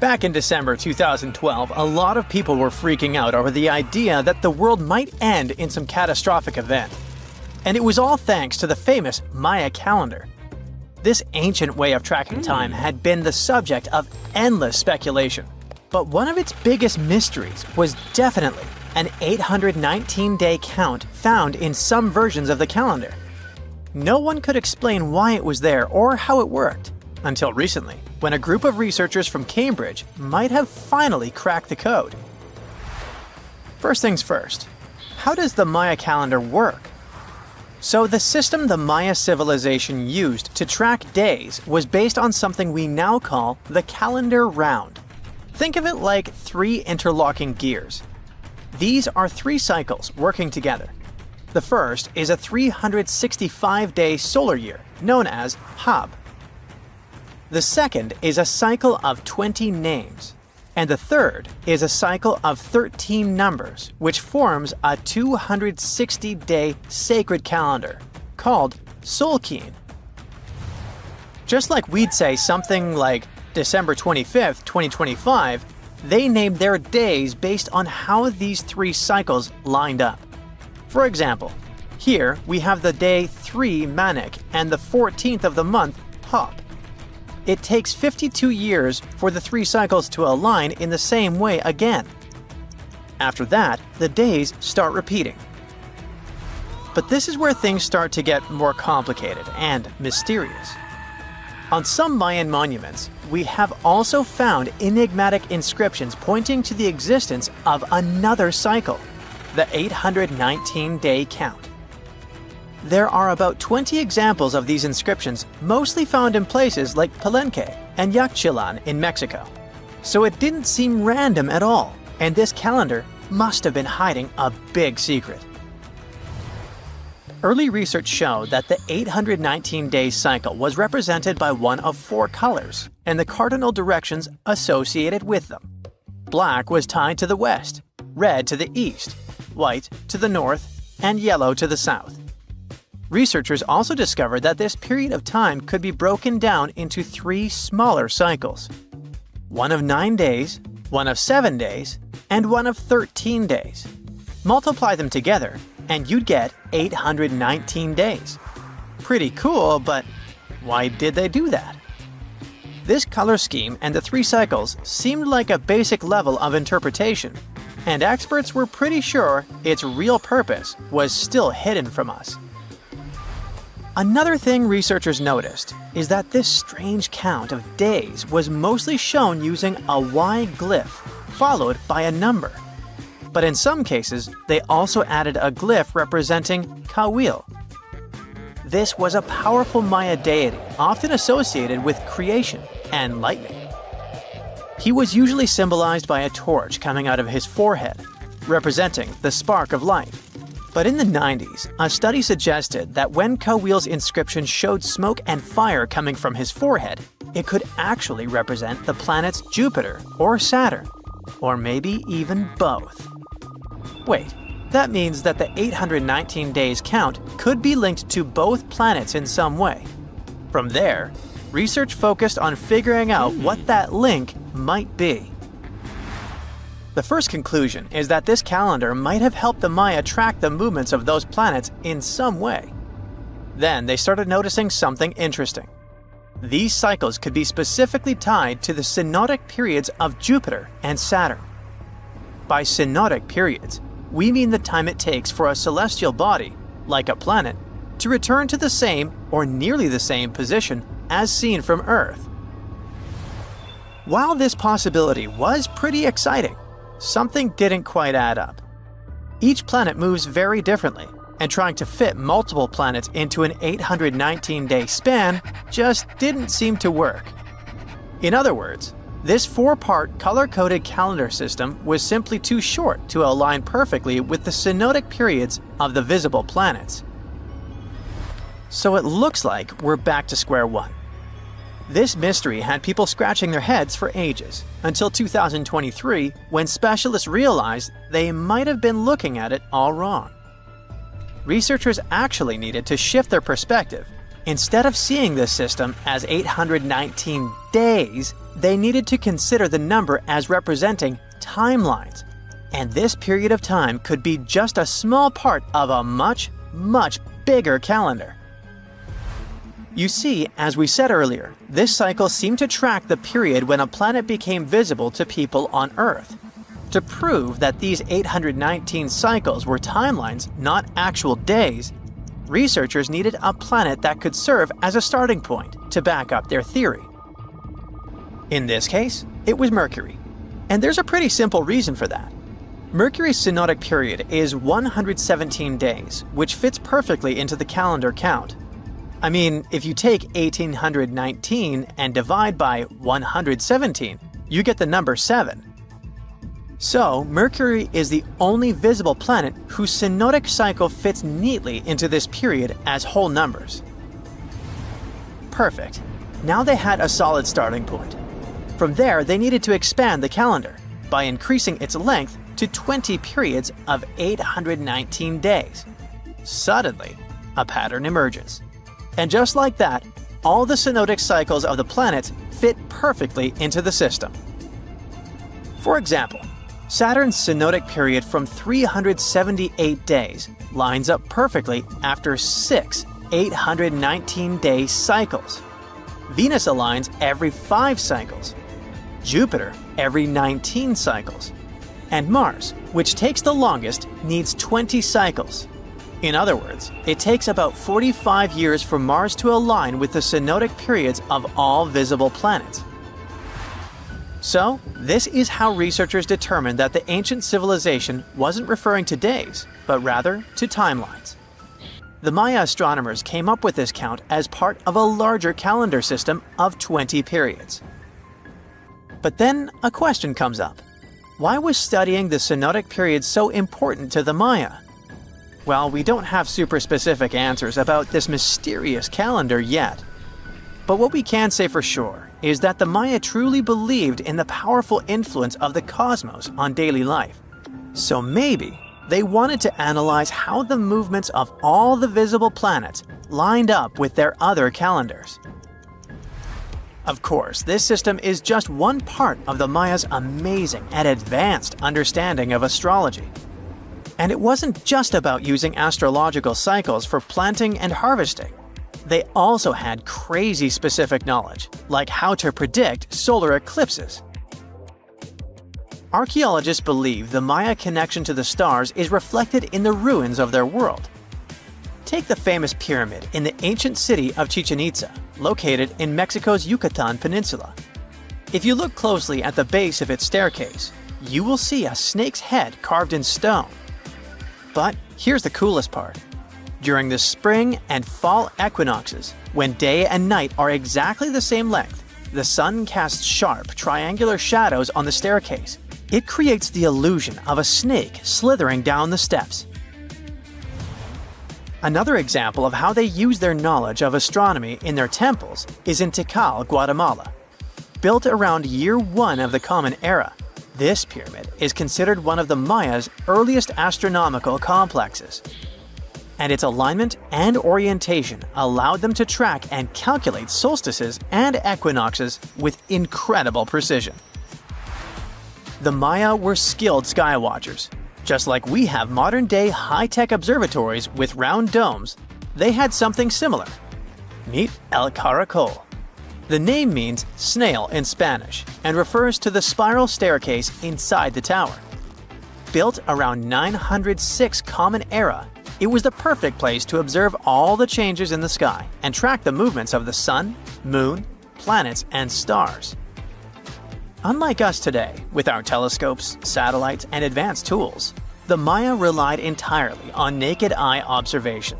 Back in December 2012, a lot of people were freaking out over the idea that the world might end in some catastrophic event. And it was all thanks to the famous Maya calendar. This ancient way of tracking time had been the subject of endless speculation. But one of its biggest mysteries was definitely an 819-day count found in some versions of the calendar. No one could explain why it was there or how it worked, until recently, when a group of researchers from Cambridge might have finally cracked the code. First things first, how does the Maya calendar work? So the system the Maya civilization used to track days was based on something we now call the calendar round. Think of it like 3 interlocking gears. These are 3 cycles working together. The first is a 365-day solar year, known as Hab. The second is a cycle of 20 names. And the third is a cycle of 13 numbers, which forms a 260-day sacred calendar, called Solkeen. Just like we'd say something like December 25th, 2025, they named their days based on how these 3 cycles lined up. For example, here we have the day 3 Manik and the 14th of the month Hop. It takes 52 years for the 3 cycles to align in the same way again. After that, the days start repeating. But this is where things start to get more complicated and mysterious. On some Mayan monuments, we have also found enigmatic inscriptions pointing to the existence of another cycle, the 819-day count. There are about 20 examples of these inscriptions, mostly found in places like Palenque and Yaxchilan in Mexico. So it didn't seem random at all, and this calendar must have been hiding a big secret. Early research showed that the 819-day cycle was represented by one of 4 colors and the cardinal directions associated with them. Black was tied to the west, red to the east, white to the north, and yellow to the south. Researchers also discovered that this period of time could be broken down into 3 smaller cycles. One of 9 days, one of 7 days, and one of 13 days. Multiply them together, and you'd get 819 days. Pretty cool, but why did they do that? This color scheme and the 3 cycles seemed like a basic level of interpretation, and experts were pretty sure its real purpose was still hidden from us. Another thing researchers noticed is that this strange count of days was mostly shown using a Y glyph, followed by a number. But in some cases, they also added a glyph representing Kawil. This was a powerful Maya deity, often associated with creation and lightning. He was usually symbolized by a torch coming out of his forehead, representing the spark of life. But in the 90s, a study suggested that when Kawil's inscription showed smoke and fire coming from his forehead, it could actually represent the planets Jupiter or Saturn, or maybe even both. Wait, that means that the 819 days count could be linked to both planets in some way. From there, research focused on figuring out what that link might be. The first conclusion is that this calendar might have helped the Maya track the movements of those planets in some way. Then they started noticing something interesting. These cycles could be specifically tied to the synodic periods of Jupiter and Saturn. By synodic periods, we mean the time it takes for a celestial body, like a planet, to return to the same or nearly the same position as seen from Earth. While this possibility was pretty exciting, something didn't quite add up. Each planet moves very differently, and trying to fit multiple planets into an 819-day span just didn't seem to work. In other words, this 4-part color-coded calendar system was simply too short to align perfectly with the synodic periods of the visible planets. So it looks like we're back to square one. This mystery had people scratching their heads for ages, until 2023, when specialists realized they might have been looking at it all wrong. Researchers actually needed to shift their perspective Instead of seeing this system as 819 days, they needed to consider the number as representing timelines. And this period of time could be just a small part of a much, much bigger calendar. You see, as we said earlier, this cycle seemed to track the period when a planet became visible to people on Earth. To prove that these 819 cycles were timelines, not actual days, researchers needed a planet that could serve as a starting point to back up their theory. In this case, it was Mercury. And there's a pretty simple reason for that. Mercury's synodic period is 117 days, which fits perfectly into the calendar count. I mean, if you take 1819 and divide by 117, you get the number 7. So, Mercury is the only visible planet whose synodic cycle fits neatly into this period as whole numbers. Perfect. Now they had a solid starting point. From there, they needed to expand the calendar by increasing its length to 20 periods of 819 days. Suddenly, a pattern emerges. And just like that, all the synodic cycles of the planets fit perfectly into the system. For example, Saturn's synodic period from 378 days lines up perfectly after 6 819-day cycles. Venus aligns every 5 cycles. Jupiter every 19 cycles. And Mars, which takes the longest, needs 20 cycles. In other words, it takes about 45 years for Mars to align with the synodic periods of all visible planets. So, this is how researchers determined that the ancient civilization wasn't referring to days, but rather to timelines. The Maya astronomers came up with this count as part of a larger calendar system of 20 periods. But then a question comes up. Why was studying the synodic period so important to the Maya? Well, we don't have super specific answers about this mysterious calendar yet. But what we can say for sure is that the Maya truly believed in the powerful influence of the cosmos on daily life. So maybe they wanted to analyze how the movements of all the visible planets lined up with their other calendars. Of course, this system is just one part of the Maya's amazing and advanced understanding of astrology. And it wasn't just about using astrological cycles for planting and harvesting. They also had crazy specific knowledge, like how to predict solar eclipses. Archaeologists believe the Maya connection to the stars is reflected in the ruins of their world. Take the famous pyramid in the ancient city of Chichen Itza, located in Mexico's Yucatan Peninsula. If you look closely at the base of its staircase, you will see a snake's head carved in stone. But here's the coolest part. During the spring and fall equinoxes, when day and night are exactly the same length, the sun casts sharp, triangular shadows on the staircase. It creates the illusion of a snake slithering down the steps. Another example of how they use their knowledge of astronomy in their temples is in Tikal, Guatemala. Built around year 1 of the Common Era, this pyramid is considered one of the Maya's earliest astronomical complexes. And its alignment and orientation allowed them to track and calculate solstices and equinoxes with incredible precision. The Maya were skilled skywatchers. Just like we have modern-day high-tech observatories with round domes, they had something similar. Meet El Caracol. The name means snail in Spanish and refers to the spiral staircase inside the tower. Built around 906 Common Era, it was the perfect place to observe all the changes in the sky and track the movements of the sun, moon, planets, and stars. Unlike us today, with our telescopes, satellites, and advanced tools, the Maya relied entirely on naked eye observation,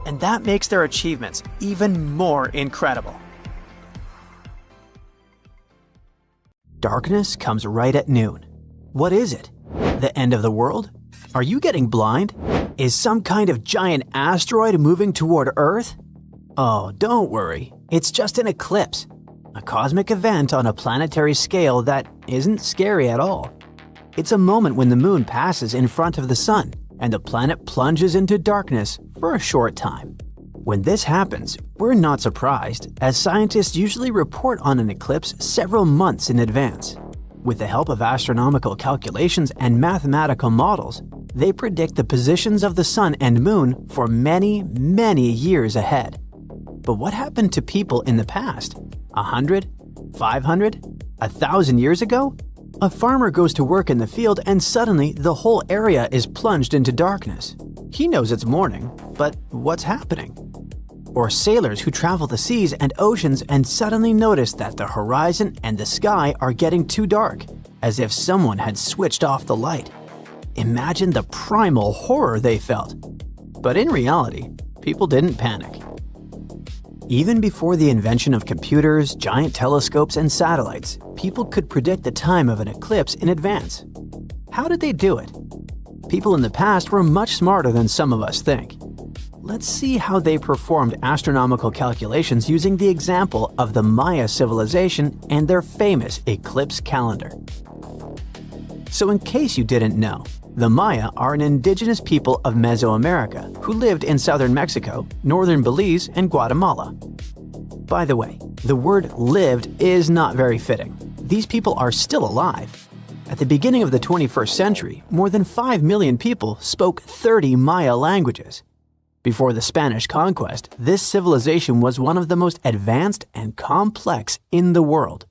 and that makes their achievements even more incredible. Darkness comes right at noon. What is it? The end of the world? Are you getting blind? Is some kind of giant asteroid moving toward Earth? Oh, don't worry. It's just an eclipse. A cosmic event on a planetary scale that isn't scary at all. It's a moment when the moon passes in front of the sun and the planet plunges into darkness for a short time. When this happens, we're not surprised, as scientists usually report on an eclipse several months in advance. With the help of astronomical calculations and mathematical models, they predict the positions of the sun and moon for many, many years ahead. But what happened to people in the past? 100? 500? 1,000 years ago? A farmer goes to work in the field and suddenly the whole area is plunged into darkness. He knows it's morning, but what's happening? Or sailors who travel the seas and oceans and suddenly notice that the horizon and the sky are getting too dark, as if someone had switched off the light. Imagine the primal horror they felt. But in reality, people didn't panic. Even before the invention of computers, giant telescopes, and satellites, people could predict the time of an eclipse in advance. How did they do it? People in the past were much smarter than some of us think. Let's see how they performed astronomical calculations using the example of the Maya civilization and their famous eclipse calendar. So in case you didn't know, the Maya are an indigenous people of Mesoamerica who lived in southern Mexico, northern Belize, and Guatemala. By the way, the word lived is not very fitting. These people are still alive. At the beginning of the 21st century, more than 5 million people spoke 30 Maya languages. Before the Spanish conquest, this civilization was one of the most advanced and complex in the world.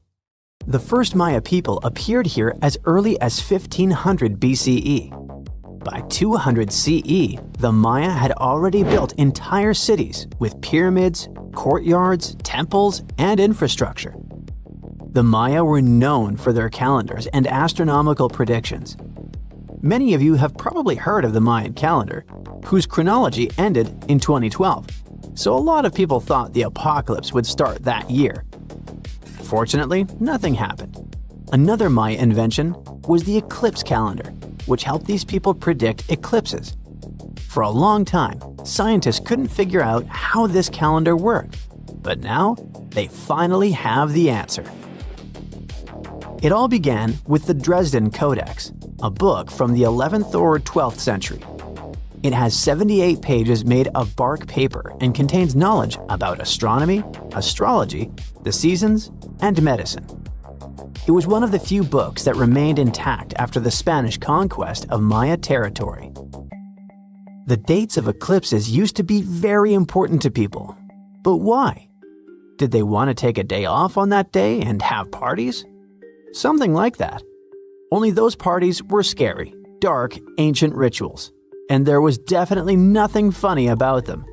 The first Maya people appeared here as early as 1500 BCE. By 200 CE, the Maya had already built entire cities with pyramids, courtyards, temples, and infrastructure. The Maya were known for their calendars and astronomical predictions. Many of you have probably heard of the Mayan calendar, whose chronology ended in 2012, so a lot of people thought the apocalypse would start that year. Fortunately, nothing happened. Another Maya invention was the eclipse calendar, which helped these people predict eclipses. For a long time, scientists couldn't figure out how this calendar worked, but now they finally have the answer. It all began with the Dresden Codex, a book from the 11th or 12th century. It has 78 pages made of bark paper and contains knowledge about astronomy, astrology, the seasons, and medicine. It was one of the few books that remained intact after the Spanish conquest of Maya territory. The dates of eclipses used to be very important to people. But why? Did they want to take a day off on that day and have parties? Something like that. Only those parties were scary, dark, ancient rituals. And there was definitely nothing funny about them.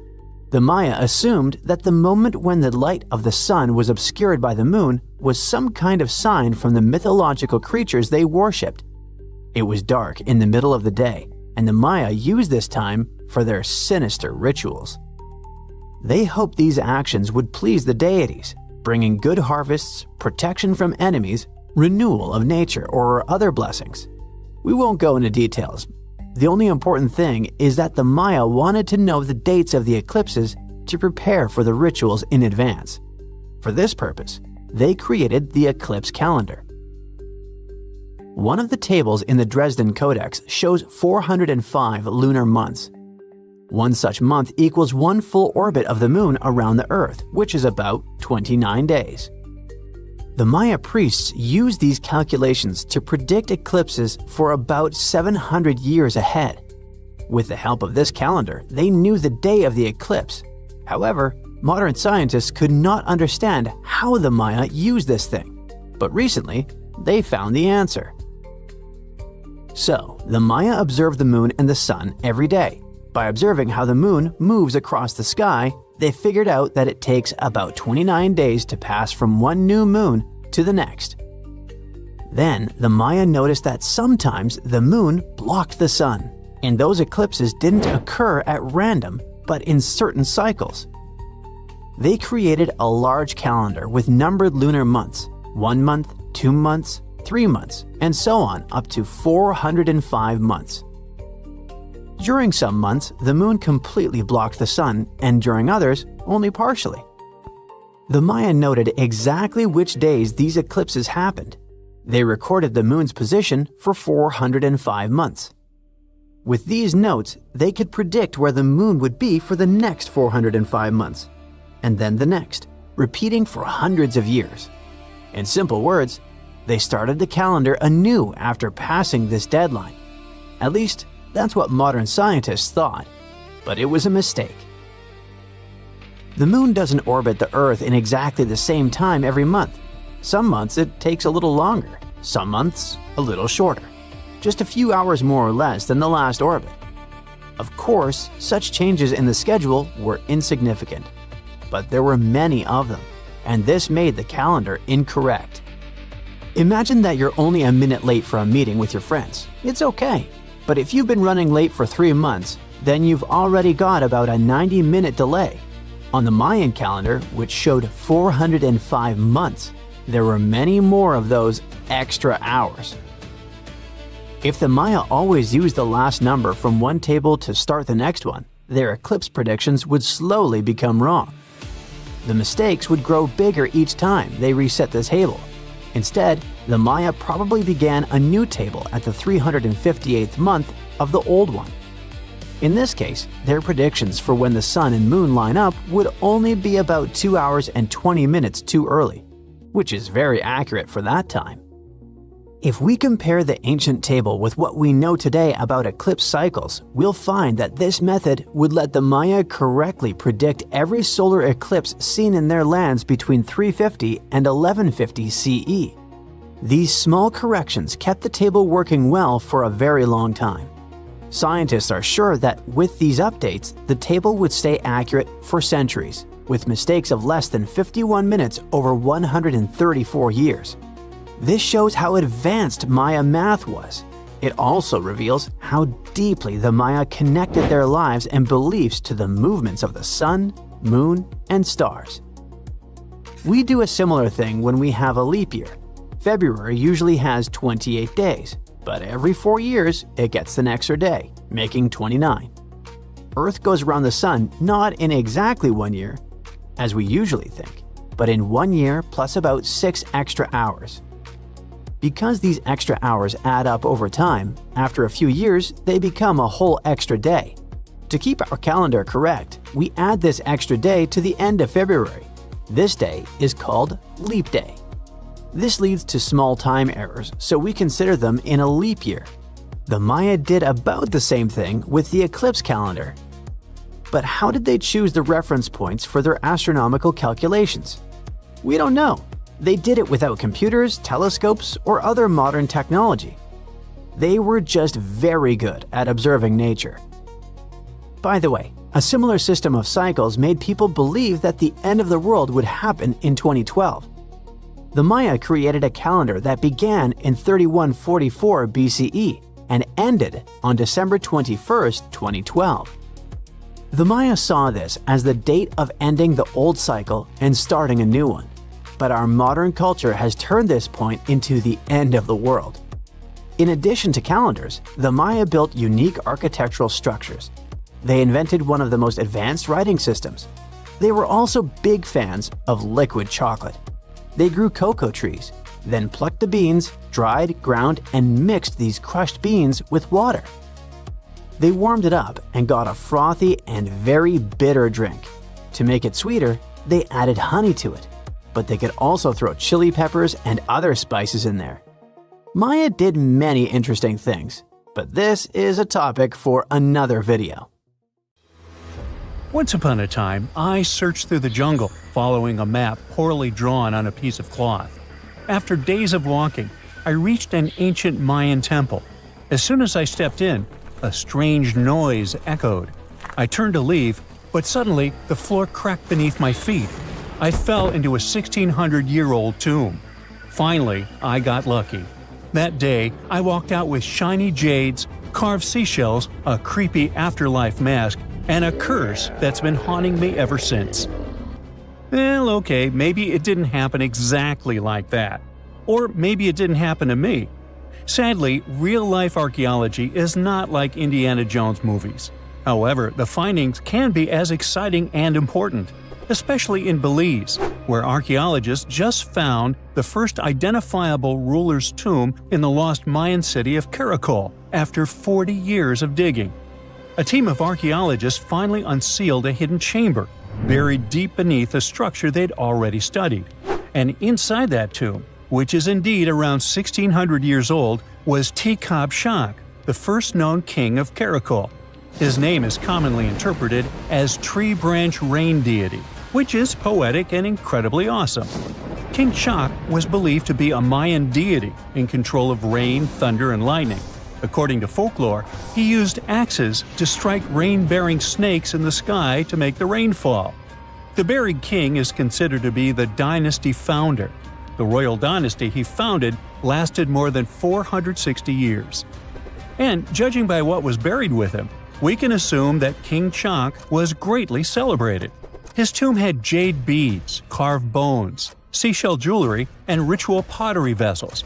The Maya assumed that the moment when the light of the sun was obscured by the moon was some kind of sign from the mythological creatures they worshipped. It was dark in the middle of the day, and the Maya used this time for their sinister rituals. They hoped these actions would please the deities, bringing good harvests, protection from enemies, renewal of nature, or other blessings. We won't go into details. The only important thing is that the Maya wanted to know the dates of the eclipses to prepare for the rituals in advance. For this purpose, they created the eclipse calendar. One of the tables in the Dresden Codex shows 405 lunar months. One such month equals one full orbit of the moon around the Earth, which is about 29 days. The Maya priests used these calculations to predict eclipses for about 700 years ahead. With the help of this calendar, they knew the day of the eclipse. However, modern scientists could not understand how the Maya used this thing. But recently, they found the answer. So, the Maya observed the moon and the sun every day. By observing how the moon moves across the sky, they figured out that it takes about 29 days to pass from one new moon to the next. Then, the Maya noticed that sometimes the moon blocked the sun, and those eclipses didn't occur at random, but in certain cycles. They created a large calendar with numbered lunar months, 1 month, 2 months, 3 months, and so on up to 405 months. During some months, the moon completely blocked the sun, and during others, only partially. The Maya noted exactly which days these eclipses happened. They recorded the moon's position for 405 months. With these notes, they could predict where the moon would be for the next 405 months, and then the next, repeating for hundreds of years. In simple words, they started the calendar anew after passing this deadline. At least, that's what modern scientists thought, but it was a mistake. The moon doesn't orbit the Earth in exactly the same time every month. Some months it takes a little longer, some months a little shorter, just a few hours more or less than the last orbit. Of course, such changes in the schedule were insignificant, but there were many of them, and this made the calendar incorrect. Imagine that you're only a minute late for a meeting with your friends. It's okay, but if you've been running late for 3 months, then you've already got about a 90-minute delay. On the Mayan calendar, which showed 405 months, there were many more of those extra hours. If the Maya always used the last number from one table to start the next one, their eclipse predictions would slowly become wrong. The mistakes would grow bigger each time they reset the table. Instead, the Maya probably began a new table at the 358th month of the old one. In this case, their predictions for when the sun and moon line up would only be about 2 hours and 20 minutes too early, which is very accurate for that time. If we compare the ancient table with what we know today about eclipse cycles, we'll find that this method would let the Maya correctly predict every solar eclipse seen in their lands between 350 and 1150 CE. These small corrections kept the table working well for a very long time. Scientists are sure that with these updates, the table would stay accurate for centuries, with mistakes of less than 51 minutes over 134 years. This shows how advanced Maya math was. It also reveals how deeply the Maya connected their lives and beliefs to the movements of the sun, moon, and stars. We do a similar thing when we have a leap year. February usually has 28 days, but every 4 years it gets an extra day, making 29. Earth goes around the sun not in exactly 1 year, as we usually think, but in 1 year plus about 6 extra hours. Because these extra hours add up over time, after a few years they become a whole extra day. To keep our calendar correct, we add this extra day to the end of February. This day is called Leap Day. This leads to small time errors, so we consider them in a leap year. The Maya did about the same thing with the eclipse calendar. But how did they choose the reference points for their astronomical calculations? We don't know. They did it without computers, telescopes, or other modern technology. They were just very good at observing nature. By the way, a similar system of cycles made people believe that the end of the world would happen in 2012. The Maya created a calendar that began in 3144 BCE and ended on December 21, 2012. The Maya saw this as the date of ending the old cycle and starting a new one. But our modern culture has turned this point into the end of the world. In addition to calendars, the Maya built unique architectural structures. They invented one of the most advanced writing systems. They were also big fans of liquid chocolate. They grew cocoa trees, then plucked the beans, dried, ground, and mixed these crushed beans with water. They warmed it up and got a frothy and very bitter drink. To make it sweeter, they added honey to it, but they could also throw chili peppers and other spices in there. Maya did many interesting things, but this is a topic for another video. Once upon a time, I searched through the jungle, following a map poorly drawn on a piece of cloth. After days of walking, I reached an ancient Mayan temple. As soon as I stepped in, a strange noise echoed. I turned to leave, but suddenly the floor cracked beneath my feet. I fell into a 1600-year-old tomb. Finally, I got lucky. That day, I walked out with shiny jades, carved seashells, a creepy afterlife mask, and a curse that's been haunting me ever since. Well, okay, maybe it didn't happen exactly like that. Or maybe it didn't happen to me. Sadly, real-life archaeology is not like Indiana Jones movies. However, the findings can be as exciting and important. especially in Belize, where archaeologists just found the first identifiable ruler's tomb in the lost Mayan city of Caracol after 40 years of digging. A team of archaeologists finally unsealed a hidden chamber, buried deep beneath a structure they'd already studied. And inside that tomb, which is indeed around 1600 years old, was Tikab Shak, the first known king of Caracol. His name is commonly interpreted as Tree Branch Rain Deity, which is poetic and incredibly awesome. King Shak was believed to be a Mayan deity in control of rain, thunder, and lightning. According to folklore, he used axes to strike rain-bearing snakes in the sky to make the rain fall. The buried king is considered to be the dynasty founder. The royal dynasty he founded lasted more than 460 years. And judging by what was buried with him, we can assume that King Shak was greatly celebrated. His tomb had jade beads, carved bones, seashell jewelry, and ritual pottery vessels.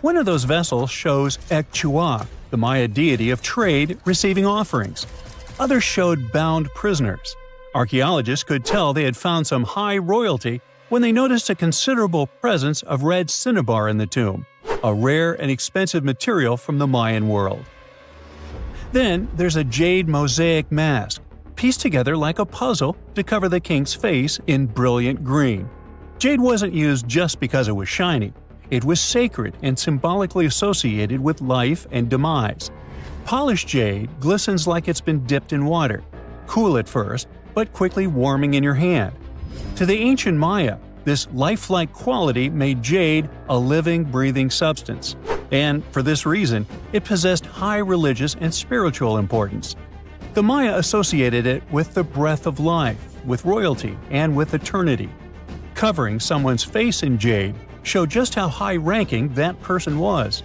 One of those vessels shows Ekchua, the Maya deity of trade, receiving offerings. Others showed bound prisoners. Archaeologists could tell they had found some high royalty when they noticed a considerable presence of red cinnabar in the tomb, a rare and expensive material from the Mayan world. Then there's a jade mosaic mask, pieced together like a puzzle to cover the king's face in brilliant green. Jade wasn't used just because it was shiny. It was sacred and symbolically associated with life and demise. Polished jade glistens like it's been dipped in water, cool at first, but quickly warming in your hand. To the ancient Maya, this lifelike quality made jade a living, breathing substance. And for this reason, it possessed high religious and spiritual importance. The Maya associated it with the breath of life, with royalty, and with eternity. Covering someone's face in jade showed just how high-ranking that person was.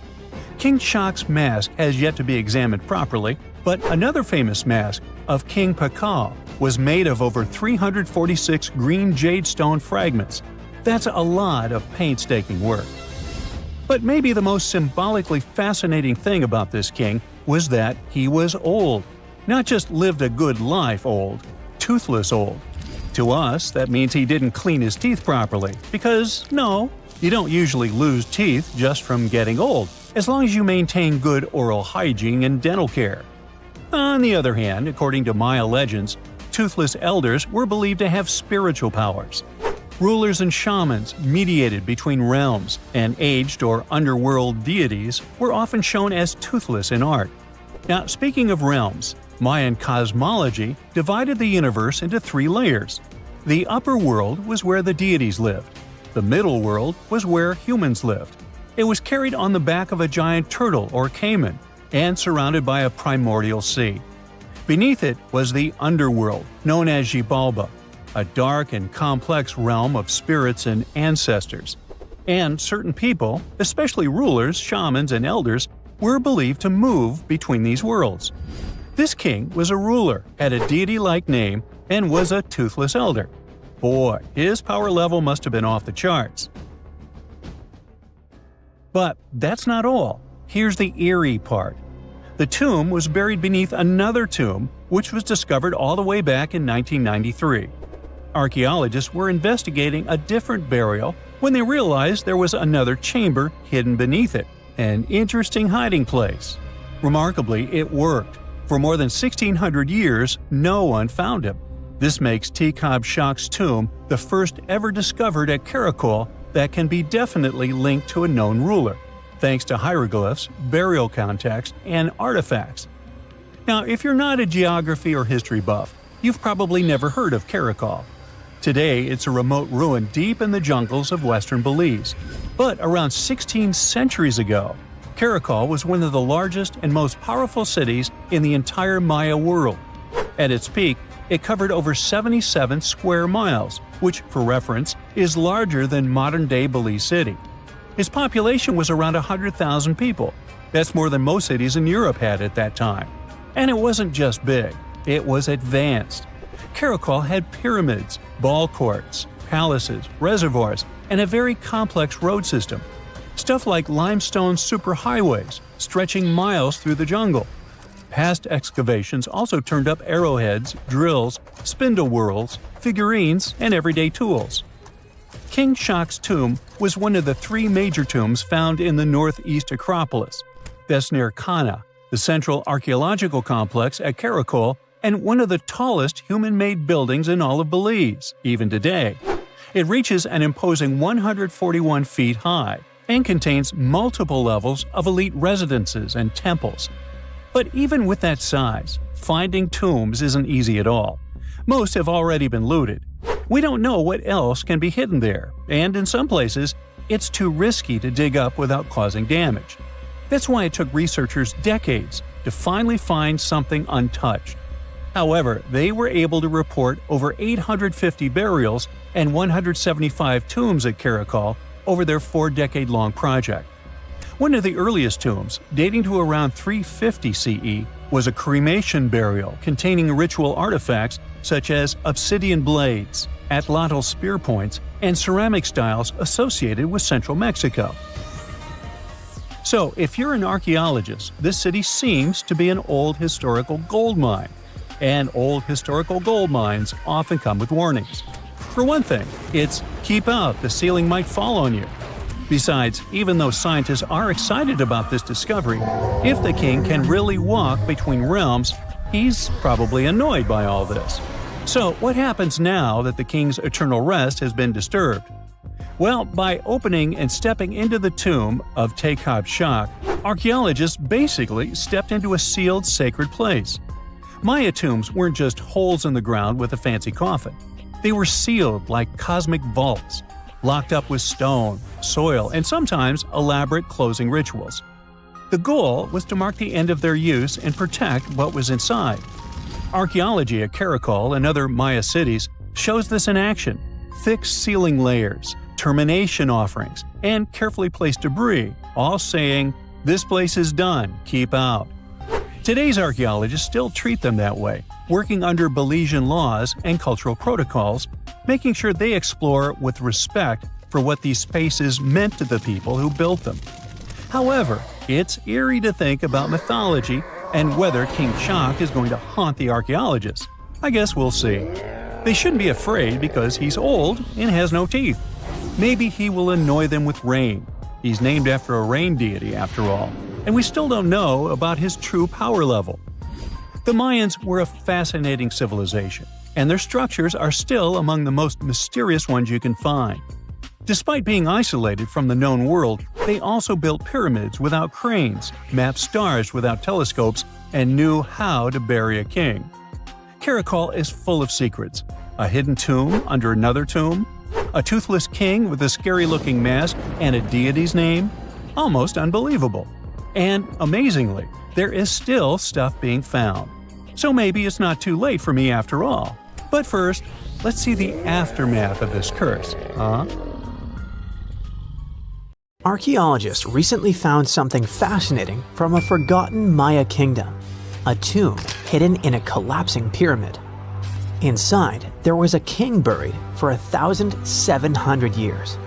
King Shak's mask has yet to be examined properly, but another famous mask of King Pakal was made of over 346 green jade stone fragments. That's a lot of painstaking work. But maybe the most symbolically fascinating thing about this king was that he was old. Not just lived a good life old, toothless old. To us, that means he didn't clean his teeth properly, because, no, you don't usually lose teeth just from getting old, as long as you maintain good oral hygiene and dental care. On the other hand, according to Maya legends, toothless elders were believed to have spiritual powers. Rulers and shamans mediated between realms, and aged or underworld deities were often shown as toothless in art. Now, speaking of realms, Mayan cosmology divided the universe into 3 layers. The upper world was where the deities lived. The middle world was where humans lived. It was carried on the back of a giant turtle or caiman, and surrounded by a primordial sea. Beneath it was the underworld, known as Xibalba, a dark and complex realm of spirits and ancestors. And certain people, especially rulers, shamans, and elders, were believed to move between these worlds. This king was a ruler, had a deity-like name, and was a toothless elder. Boy, his power level must have been off the charts. But that's not all. Here's the eerie part. The tomb was buried beneath another tomb, which was discovered all the way back in 1993. Archaeologists were investigating a different burial when they realized there was another chamber hidden beneath it, an interesting hiding place. Remarkably, it worked. For more than 1,600 years, no one found him. This makes Tikab Shak's tomb the first ever discovered at Caracol that can be definitely linked to a known ruler, thanks to hieroglyphs, burial context, and artifacts. Now, if you're not a geography or history buff, you've probably never heard of Caracol. Today, it's a remote ruin deep in the jungles of western Belize. But around 16 centuries ago, Caracol was one of the largest and most powerful cities in the entire Maya world. At its peak, it covered over 77 square miles, which, for reference, is larger than modern-day Belize City. Its population was around 100,000 people. That's more than most cities in Europe had at that time. And it wasn't just big, it was advanced. Caracol had pyramids, ball courts, palaces, reservoirs, and a very complex road system. Stuff like limestone superhighways stretching miles through the jungle. Past excavations also turned up arrowheads, drills, spindle whorls, figurines, and everyday tools. King Shak's tomb was one of the 3 major tombs found in the northeast Acropolis. That's near Kana, the central archaeological complex at Karakol, and one of the tallest human-made buildings in all of Belize, even today. It reaches an imposing 141 feet high and contains multiple levels of elite residences and temples. But even with that size, finding tombs isn't easy at all. Most have already been looted. We don't know what else can be hidden there, and in some places, it's too risky to dig up without causing damage. That's why it took researchers decades to finally find something untouched. However, they were able to report over 850 burials and 175 tombs at Karakol over their 4-decade-long project. One of the earliest tombs, dating to around 350 CE, was a cremation burial containing ritual artifacts such as obsidian blades, atlatl spear points, and ceramic styles associated with central Mexico. So, if you're an archaeologist, this city seems to be an old historical gold mine. And old historical gold mines often come with warnings. For one thing, it's "keep out, the ceiling might fall on you." Besides, even though scientists are excited about this discovery, if the king can really walk between realms, he's probably annoyed by all this. So what happens now that the king's eternal rest has been disturbed? Well, by opening and stepping into the tomb of Tekhab Shak, archaeologists basically stepped into a sealed sacred place. Maya tombs weren't just holes in the ground with a fancy coffin. They were sealed like cosmic vaults, locked up with stone, soil, and sometimes elaborate closing rituals. The goal was to mark the end of their use and protect what was inside. Archaeology at Karakol and other Maya cities shows this in action: thick ceiling layers, termination offerings, and carefully placed debris, all saying, "This place is done, keep out." Today's archaeologists still treat them that way, working under Belizean laws and cultural protocols, making sure they explore with respect for what these spaces meant to the people who built them. However, it's eerie to think about mythology and whether King Shak is going to haunt the archaeologists. I guess we'll see. They shouldn't be afraid because he's old and has no teeth. Maybe he will annoy them with rain. He's named after a rain deity, after all, and we still don't know about his true power level. The Mayans were a fascinating civilization, and their structures are still among the most mysterious ones you can find. Despite being isolated from the known world, they also built pyramids without cranes, mapped stars without telescopes, and knew how to bury a king. Karakol is full of secrets: a hidden tomb under another tomb, a toothless king with a scary-looking mask and a deity's name. Almost unbelievable. And amazingly, there is still stuff being found. So maybe it's not too late for me after all. But first, let's see the aftermath of this curse, huh? Archaeologists recently found something fascinating from a forgotten Maya kingdom: a tomb hidden in a collapsing pyramid. Inside, there was a king buried for 1,700 years.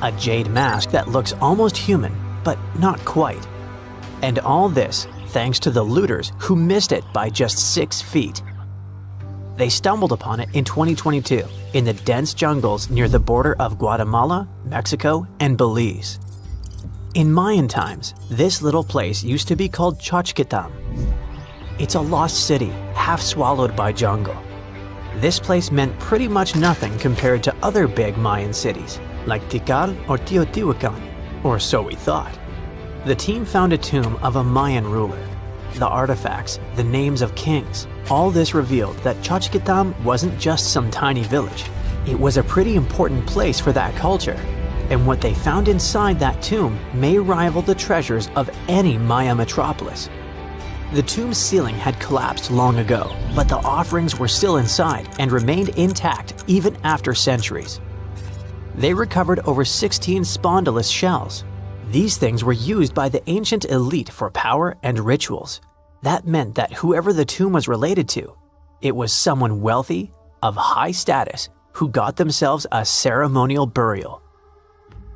A jade mask that looks almost human, but not quite. And all this thanks to the looters who missed it by just 6 feet. They stumbled upon it in 2022 in the dense jungles near the border of Guatemala, Mexico, and Belize. In Mayan times, this little place used to be called Xochitlam. It's a lost city, half swallowed by jungle. This place meant pretty much nothing compared to other big Mayan cities, like Tikal or Teotihuacan, or so we thought. The team found a tomb of a Mayan ruler. The artifacts, the names of kings, all this revealed that Xochitlam wasn't just some tiny village. It was a pretty important place for that culture. And what they found inside that tomb may rival the treasures of any Maya metropolis. The tomb's ceiling had collapsed long ago, but the offerings were still inside and remained intact even after centuries. They recovered over 16 spondylus shells. These things were used by the ancient elite for power and rituals. That meant that whoever the tomb was related to, it was someone wealthy, of high status, who got themselves a ceremonial burial.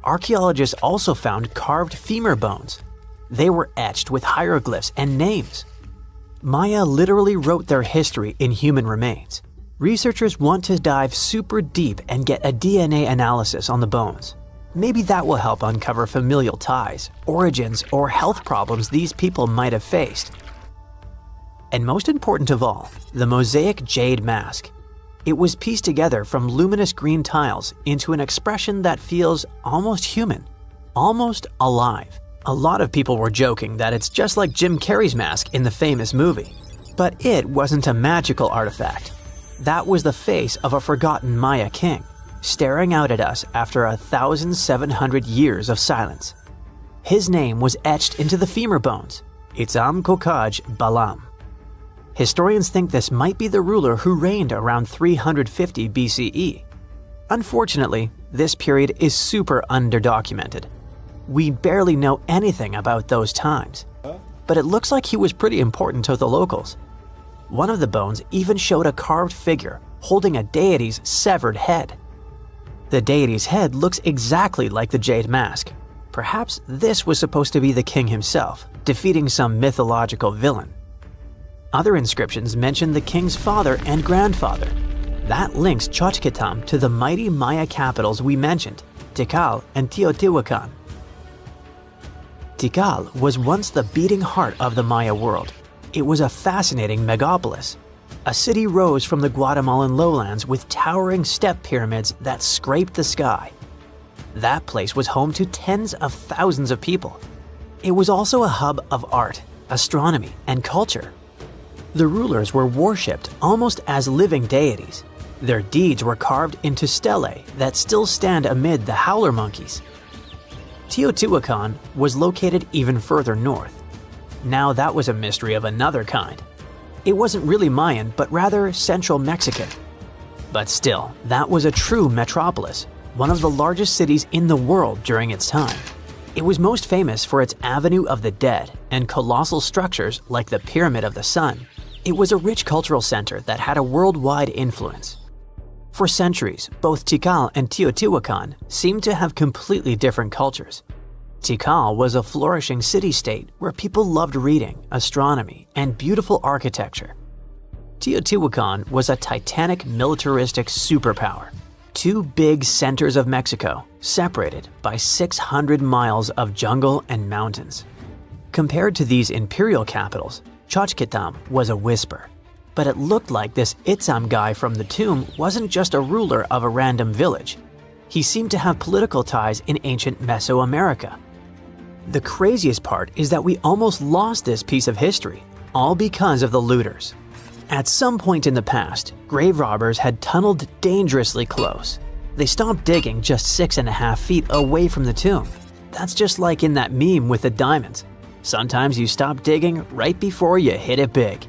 Archaeologists also found carved femur bones. They were etched with hieroglyphs and names. Maya literally wrote their history in human remains. researchers want to dive super deep and get a DNA analysis on the bones. Maybe that will help uncover familial ties, origins, or health problems these people might have faced. And most important of all, the mosaic jade mask. It was pieced together from luminous green tiles into an expression that feels almost human, almost alive. A lot of people were joking that it's just like Jim Carrey's mask in the famous movie. But it wasn't a magical artifact. That was the face of a forgotten Maya king, staring out at us after 1,700 years of silence. His name was etched into the femur bones, Itzam Kokaj Balam. Historians think this might be the ruler who reigned around 350 BCE. Unfortunately, this period is super underdocumented. We barely know anything about those times, but it looks like he was pretty important to the locals. One of the bones even showed a carved figure holding a deity's severed head. The deity's head looks exactly like the jade mask. Perhaps this was supposed to be the king himself, defeating some mythological villain. Other inscriptions mention the king's father and grandfather. That links Xochitlam to the mighty Maya capitals we mentioned, Tikal and Teotihuacan. Tikal was once the beating heart of the Maya world. It was a fascinating megapolis. A city rose from the Guatemalan lowlands with towering step pyramids that scraped the sky. That place was home to tens of thousands of people. It was also a hub of art, astronomy, and culture. The rulers were worshipped almost as living deities. Their deeds were carved into stelae that still stand amid the howler monkeys. Teotihuacan was located even further north. Now that was a mystery of another kind. It wasn't really Mayan, but rather Central Mexican. But still, that was a true metropolis, one of the largest cities in the world during its time. It was most famous for its Avenue of the Dead and colossal structures like the Pyramid of the Sun. It was a rich cultural center that had a worldwide influence. For centuries, both Tikal and Teotihuacan seemed to have completely different cultures. Tikal was a flourishing city-state where people loved reading, astronomy, and beautiful architecture. Teotihuacan was a titanic militaristic superpower. Two big centers of Mexico, separated by 600 miles of jungle and mountains. Compared to these imperial capitals, Xochitlam was a whisper. But it looked like this Itzam guy from the tomb wasn't just a ruler of a random village. He seemed to have political ties in ancient Mesoamerica. The craziest part is that we almost lost this piece of history, all because of the looters. At some point in the past, grave robbers had tunneled dangerously close. They stopped digging just 6.5 feet away from the tomb. That's just like in that meme with the diamonds. Sometimes you stop digging right before you hit it big.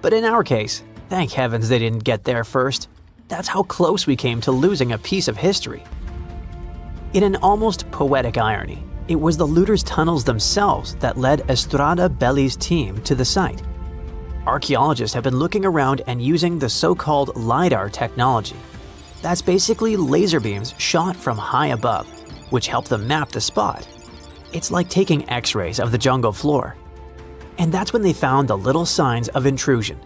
But in our case, thank heavens they didn't get there first. That's how close we came to losing a piece of history. In an almost poetic irony, it was the looters' tunnels themselves that led Estrada Belli's team to the site. Archaeologists have been looking around and using the so-called LiDAR technology. That's basically laser beams shot from high above, which help them map the spot. It's like taking X-rays of the jungle floor. And that's when they found the little signs of intrusion.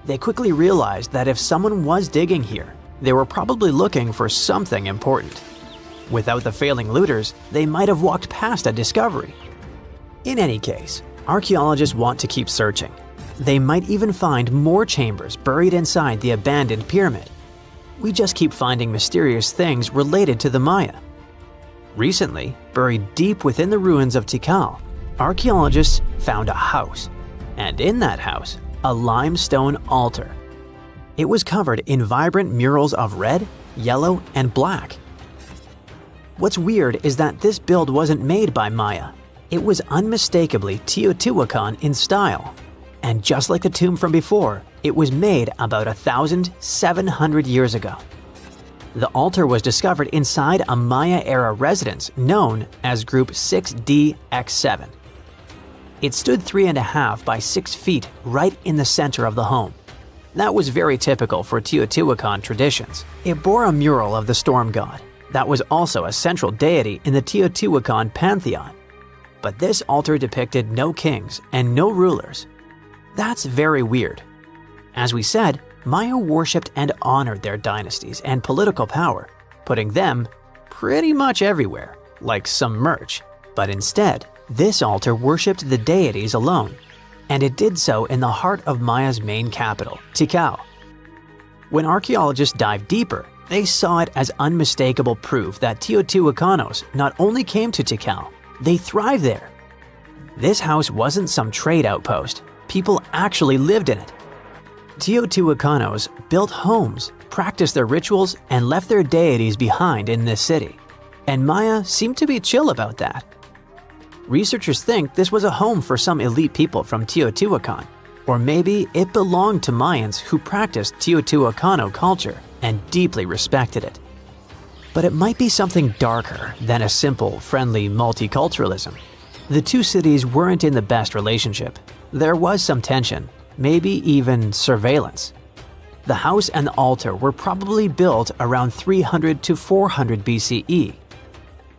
They quickly realized that if someone was digging here, they were probably looking for something important. Without the failing looters, they might have walked past a discovery. In any case, archaeologists want to keep searching. They might even find more chambers buried inside the abandoned pyramid. We just keep finding mysterious things related to the Maya. Recently, buried deep within the ruins of Tikal, archaeologists found a house, and in that house, a limestone altar. It was covered in vibrant murals of red, yellow, and black. What's weird is that this build wasn't made by Maya. It was unmistakably Teotihuacan in style. And just like the tomb from before, it was made about 1,700 years ago. The altar was discovered inside a Maya-era residence known as Group 6DX7. It stood 3.5 by 6 feet right in the center of the home. That was very typical for Teotihuacan traditions. It bore a mural of the storm god. That was also a central deity in the Teotihuacan pantheon. But this altar depicted no kings and no rulers. That's very weird. As we said, Maya worshipped and honored their dynasties and political power, putting them pretty much everywhere, like some merch. But instead, this altar worshipped the deities alone, and it did so in the heart of Maya's main capital, Tikal. When archaeologists dived deeper, they saw it as unmistakable proof that Teotihuacanos not only came to Tikal, they thrived there. This house wasn't some trade outpost, people actually lived in it. Teotihuacanos built homes, practiced their rituals, and left their deities behind in this city. And Maya seemed to be chill about that. Researchers think this was a home for some elite people from Teotihuacan, or maybe it belonged to Mayans who practiced Teotihuacano culture and deeply respected it. But it might be something darker than a simple, friendly multiculturalism. The two cities weren't in the best relationship. There was some tension, maybe even surveillance. The house and the altar were probably built around 300 to 400 BCE.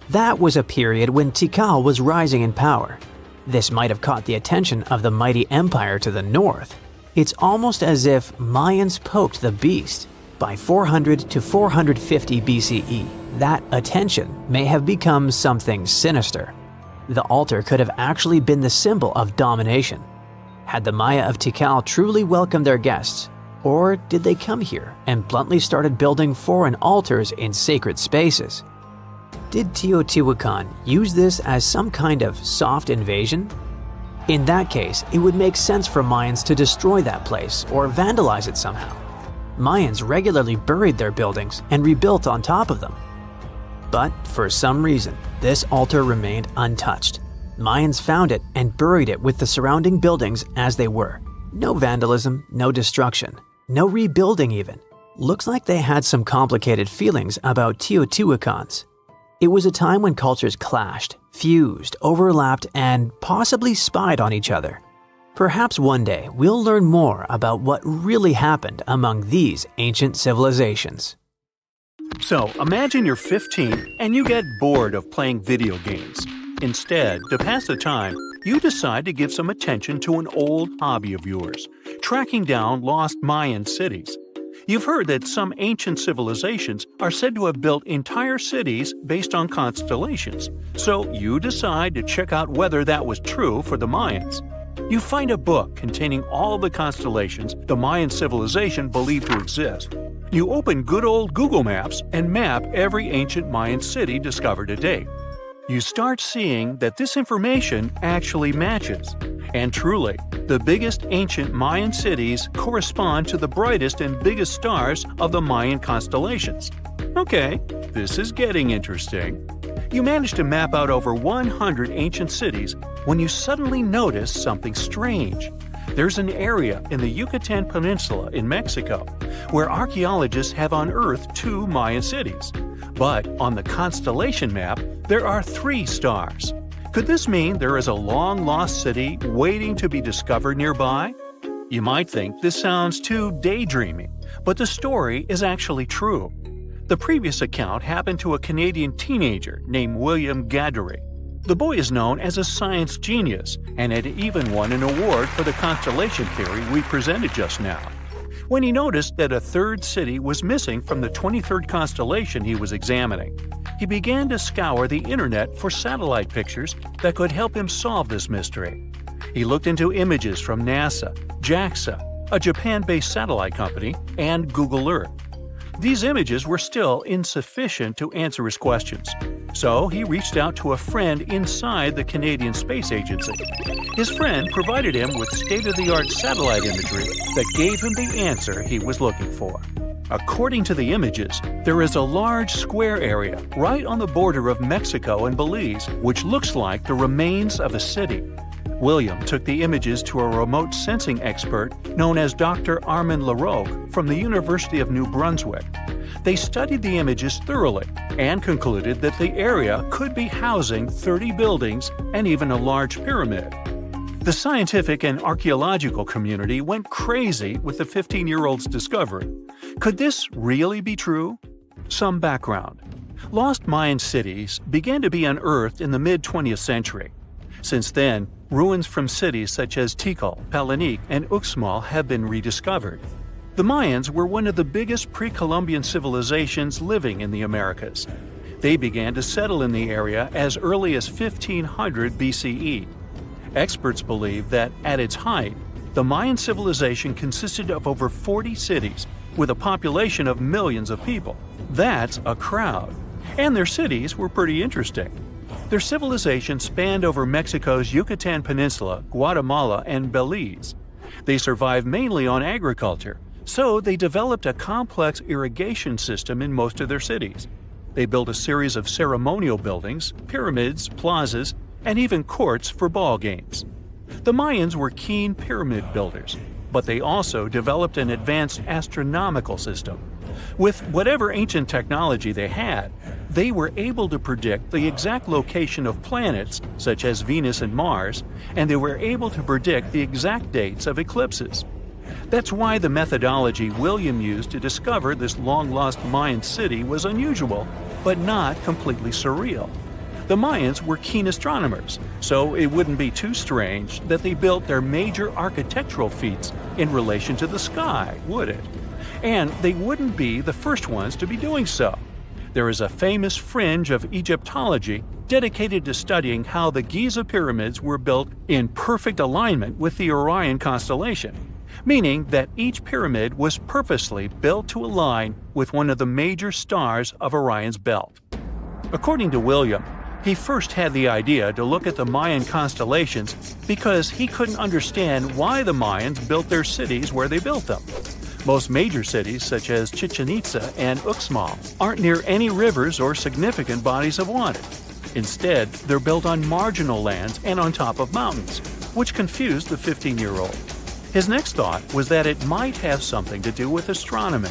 That was a period when Tikal was rising in power. This might have caught the attention of the mighty empire to the north. It's almost as if Mayans poked the beast. By 400 to 450 BCE, that attention may have become something sinister. The altar could have actually been the symbol of domination. Had the Maya of Tikal truly welcomed their guests, or did they come here and bluntly started building foreign altars in sacred spaces? Did Teotihuacan use this as some kind of soft invasion? In that case, it would make sense for Mayans to destroy that place or vandalize it somehow. Mayans regularly buried their buildings and rebuilt on top of them. But for some reason, this altar remained untouched. Mayans found it and buried it with the surrounding buildings as they were. No vandalism, no destruction, no rebuilding even. Looks like they had some complicated feelings about Teotihuacans. It was a time when cultures clashed, fused, overlapped, and possibly spied on each other. Perhaps one day we'll learn more about what really happened among these ancient civilizations. So, imagine you're 15 and you get bored of playing video games. Instead, to pass the time, you decide to give some attention to an old hobby of yours, tracking down lost Mayan cities. You've heard that some ancient civilizations are said to have built entire cities based on constellations, so you decide to check out whether that was true for the Mayans. You find a book containing all the constellations the Mayan civilization believed to exist. You open good old Google Maps and map every ancient Mayan city discovered to date. You start seeing that this information actually matches. And truly, the biggest ancient Mayan cities correspond to the brightest and biggest stars of the Mayan constellations. Okay, this is getting interesting. You manage to map out over 100 ancient cities when you suddenly notice something strange. There's an area in the Yucatan Peninsula in Mexico where archaeologists have unearthed 2 Mayan cities. But on the constellation map, there are 3 stars. Could this mean there is a long-lost city waiting to be discovered nearby? You might think this sounds too daydreaming, but the story is actually true. The previous account happened to a Canadian teenager named William Gaddery. The boy is known as a science genius and had even won an award for the constellation theory we presented just now. When he noticed that a 3rd city was missing from the 23rd constellation he was examining, he began to scour the internet for satellite pictures that could help him solve this mystery. He looked into images from NASA, JAXA, a Japan-based satellite company, and Google Earth. These images were still insufficient to answer his questions, so he reached out to a friend inside the Canadian Space Agency. His friend provided him with state-of-the-art satellite imagery that gave him the answer he was looking for. According to the images, there is a large square area right on the border of Mexico and Belize, which looks like the remains of a city. William took the images to a remote sensing expert known as Dr. Armand Larocque from the University of New Brunswick. They studied the images thoroughly and concluded that the area could be housing 30 buildings and even a large pyramid. The scientific and archaeological community went crazy with the 15-year-old's discovery. Could this really be true? Some background. Lost Mayan cities began to be unearthed in the mid-20th century. Since then, ruins from cities such as Tikal, Palenque, and Uxmal have been rediscovered. The Mayans were one of the biggest pre-Columbian civilizations living in the Americas. They began to settle in the area as early as 1500 BCE. Experts believe that, at its height, the Mayan civilization consisted of over 40 cities, with a population of millions of people. That's a crowd. And their cities were pretty interesting. Their civilization spanned over Mexico's Yucatan Peninsula, Guatemala, and Belize. They survived mainly on agriculture, so they developed a complex irrigation system in most of their cities. They built a series of ceremonial buildings, pyramids, plazas, and even courts for ball games. The Mayans were keen pyramid builders, but they also developed an advanced astronomical system. With whatever ancient technology they had, they were able to predict the exact location of planets, such as Venus and Mars, and they were able to predict the exact dates of eclipses. That's why the methodology William used to discover this long-lost Mayan city was unusual, but not completely surreal. The Mayans were keen astronomers, so it wouldn't be too strange that they built their major architectural feats in relation to the sky, would it? And they wouldn't be the first ones to be doing so. There is a famous fringe of Egyptology dedicated to studying how the Giza pyramids were built in perfect alignment with the Orion constellation, meaning that each pyramid was purposely built to align with one of the major stars of Orion's belt. According to William, he first had the idea to look at the Mayan constellations because he couldn't understand why the Mayans built their cities where they built them. Most major cities, such as Chichen Itza and Uxmal, aren't near any rivers or significant bodies of water. Instead, they're built on marginal lands and on top of mountains, which confused the 15-year-old. His next thought was that it might have something to do with astronomy.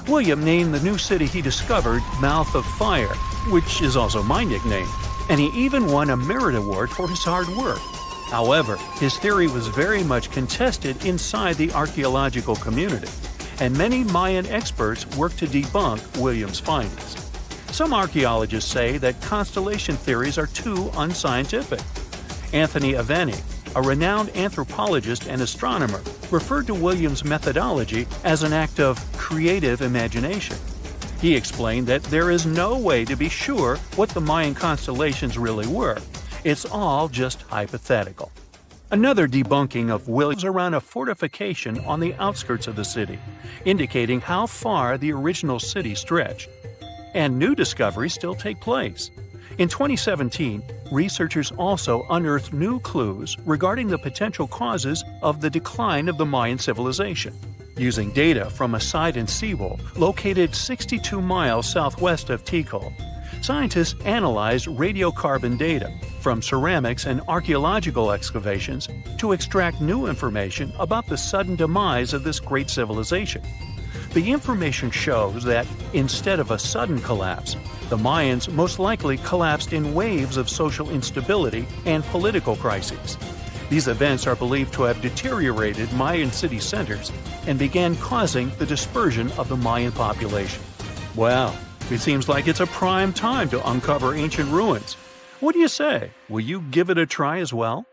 William named the new city he discovered Mouth of Fire, which is also my nickname, and he even won a merit award for his hard work. However, his theory was very much contested inside the archaeological community, and many Mayan experts worked to debunk William's findings. Some archaeologists say that constellation theories are too unscientific. Anthony Aveni, a renowned anthropologist and astronomer, referred to William's methodology as an act of creative imagination. He explained that there is no way to be sure what the Mayan constellations really were. It's all just hypothetical. Another debunking of Williams around a fortification on the outskirts of the city, indicating how far the original city stretched. And new discoveries still take place. In 2017, researchers also unearthed new clues regarding the potential causes of the decline of the Mayan civilization. Using data from a Sidon seawall located 62 miles southwest of Tikal, scientists analyzed radiocarbon data from ceramics and archaeological excavations to extract new information about the sudden demise of this great civilization. The information shows that, instead of a sudden collapse, the Mayans most likely collapsed in waves of social instability and political crises. These events are believed to have deteriorated Mayan city centers and began causing the dispersion of the Mayan population. Well, it seems like it's a prime time to uncover ancient ruins. What do you say? Will you give it a try as well?